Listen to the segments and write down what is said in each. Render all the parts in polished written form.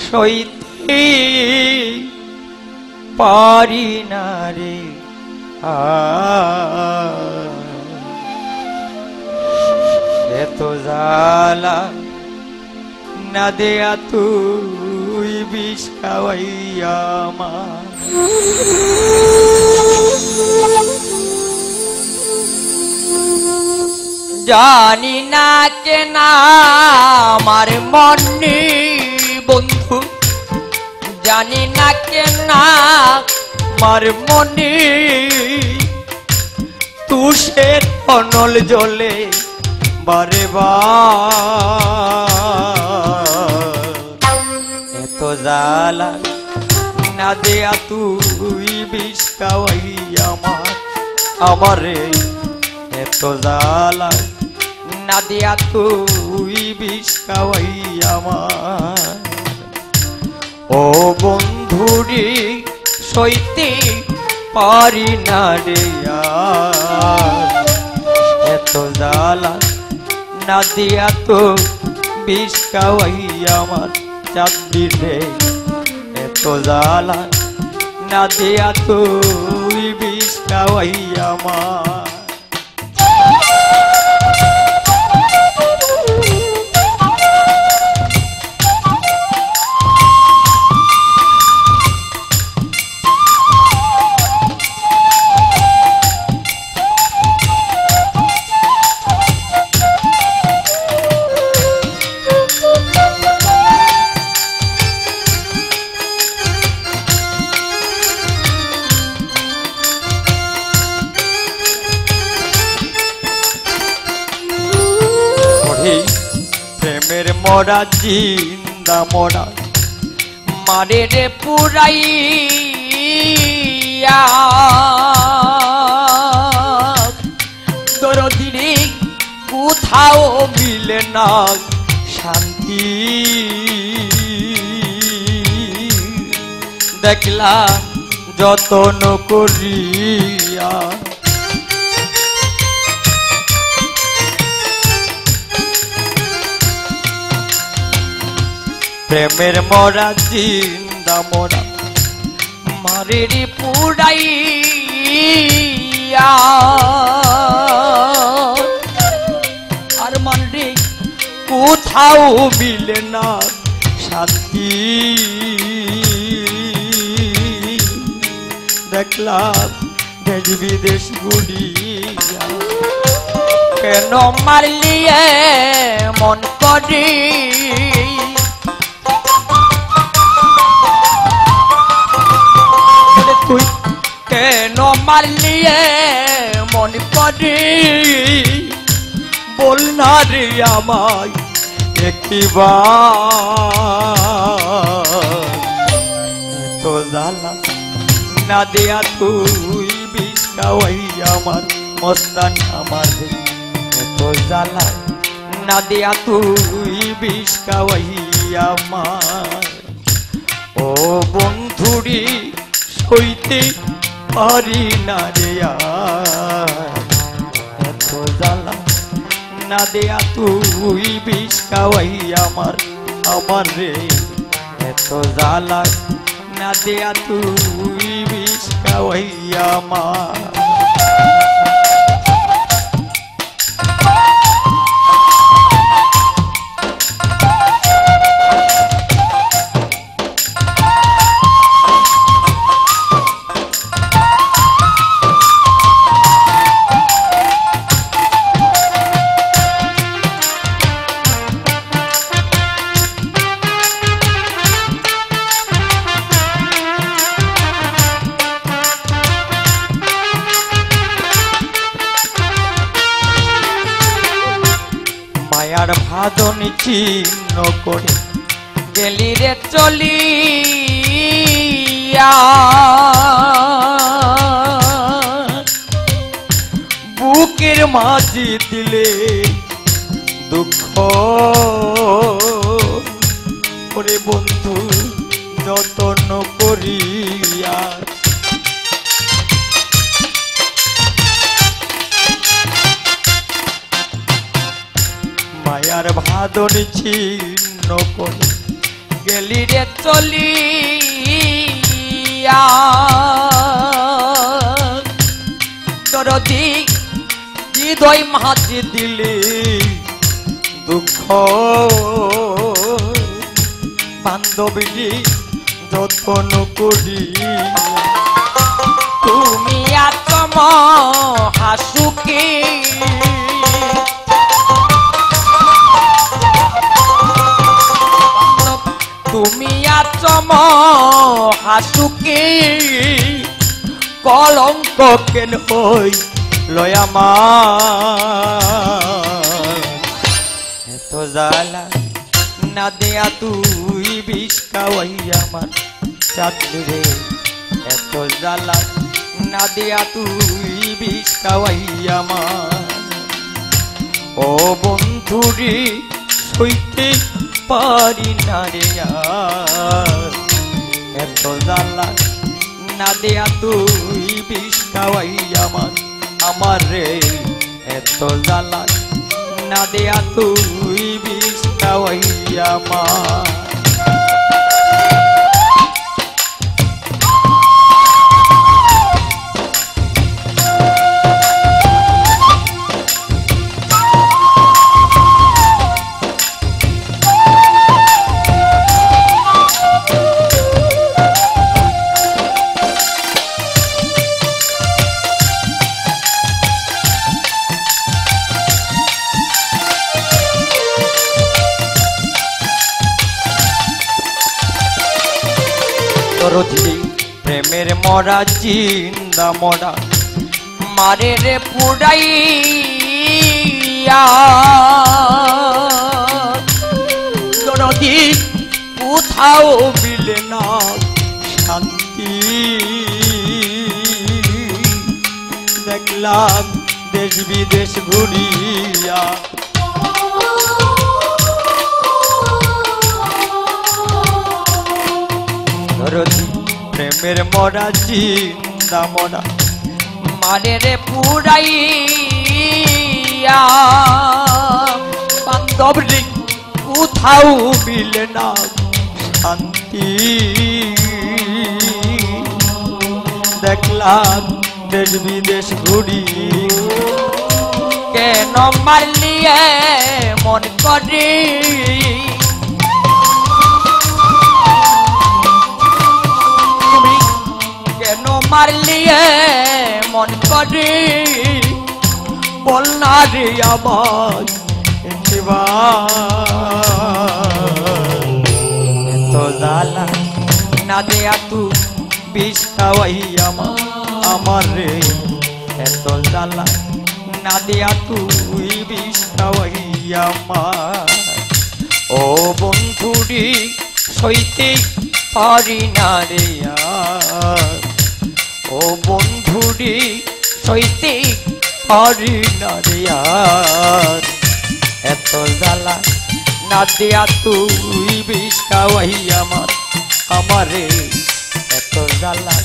সইতে পারি না রে এত জ্বালা না দেয়া তুই বিষ খাওয়াইয়া আমার জানি না কেনা আমার মনে বন্ধু জানি না কেনা আমার মনে তুষের অনল জলে বারে এত জ্বালা না দেয়া তুই বিষ খাওয়াইয়া আমারে এত জ্বালা না দেয়া তুই বিষ খাওয়াইয়া আমার ও বন্ধুরি সইতে পারি না রে এত জ্বালা না দিয়া তো বিষ খাওয়াইয়া আমার চাঁদি রে এত জ্বালা না দিয়া তুই বিষ খাওয়াইয়া আমার প্রেমের মরা জিন্দা মরা মারে রে পুরাইয়া দরদিনে কোথাও মিলে না শান্তি দেখলা যতন করিয়া প্রেমের মরা জিন্দা মরা মারে রে পুরাইয়া আর মান রে কোথাও মিলে না শান্তি দেখলাম দেশ বিদেশ ঘুরিয়া কেন মারলিয়ে মন করি তুই কেন মারলিয়ে মন করি বল না রে আমায় একটিবার তো জ্বালা না দেয়া তুই বিষ খাওয়াইয়া আমার মস্তান আমার তো জ্বালা না দেয়া তুই বিষ খাওয়াইয়া আমার ও বন্ধুরি সইতে পারি না রে এত জ্বালা না দেয়া তুই বিষ খাওয়াইয়া আমার রে এত জ্বালা না দেয়া তুই বিষ খাওয়াইয়া আমার মায়ার ভাদন চিহ্ন করে গেলি রে চলিয়া বুকের মাঝি দিলে দুঃখ ওরে বন্ধু যতন করিয়া মায়ার ভাদর ছিন্ন করে গেলি রে চলিয়া দরদি হৃদয় মাঝে দিলে দুঃখ বান্ধবী যতন করি তুমি আত্ম হাসুকি তুমি আত্ম হাসুকি কলঙ্ক কেন হই লয়ামা এত জ্বালা না দেয়া তুই বিষ খাওয়াই আমার চাঁদনি রে এত জ্বালা না দেয়া তুই বিষ খাওয়াই আমার ও বন্ধুরি সইতে পারি না রে এত জ্বালা না দেয়া তুই বিষ খাওয়াই আমার রে এত জ্বালা না দেয়া তুই বিষ খাওয়াই আমার প্রেমের মরা জিন্দা মরা মারে রে পুড়াইয়া দরদি কোথাও মিলে না শান্তি দেখলাম দেশ বিদেশ ঘুরিয়া দরদি প্রেমের মরা জিন্দা মরা মারে রে পুড়াইয়া বান্ধব রে কোথাও মিলে না শান্তি দেখলাম দেশ বিদেশ ঘুরি কেন মারলিয়ে মন করে কেন মারলিয়ে মন করে বল না রে আমার এত জ্বালা না দেয়া তুই বিষ খাওয়াই আমার রে এত জ্বালা না দেয়া তুই বিষ খাওয়াই আমার ও বন্ধুরি সইতে পারি না রে ও বন্ধুরি সইতে পারি না রে এত জ্বালা না দেয়া তুই বিষ খাওয়াই আমারে এত জ্বালা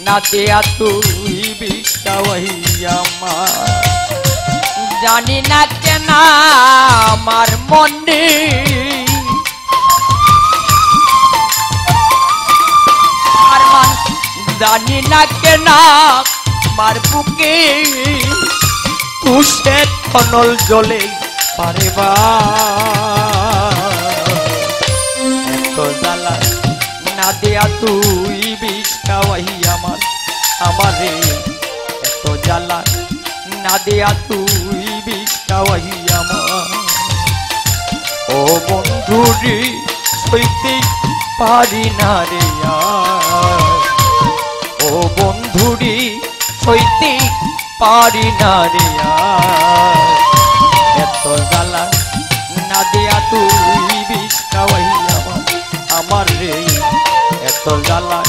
না দেয়া তুই বিষ খাওয়াই আমার জানি না কেন আমার মনে জানি না কেন আমার বুকে তুষের খনল জ্বলে পারে এত জ্বালা না দেয়া তুই বিষ খাওয়াই আমারে এত জ্বালা না দেয়া তুই বিষ খাওয়াই আমার ও বন্ধুরি সইতে পারি না রে ও বন্ধুরি সইতে পারি না রে এত জ্বালা না দেয়া তুই বিষ খাওয়াই আমার এত জ্বালা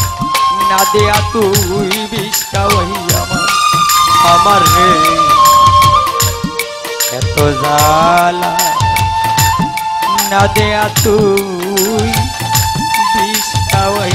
না দেয়া তুই বিষটা ওই আমার রে এত জ্বালা না দেয়া তুই বিষটা ওই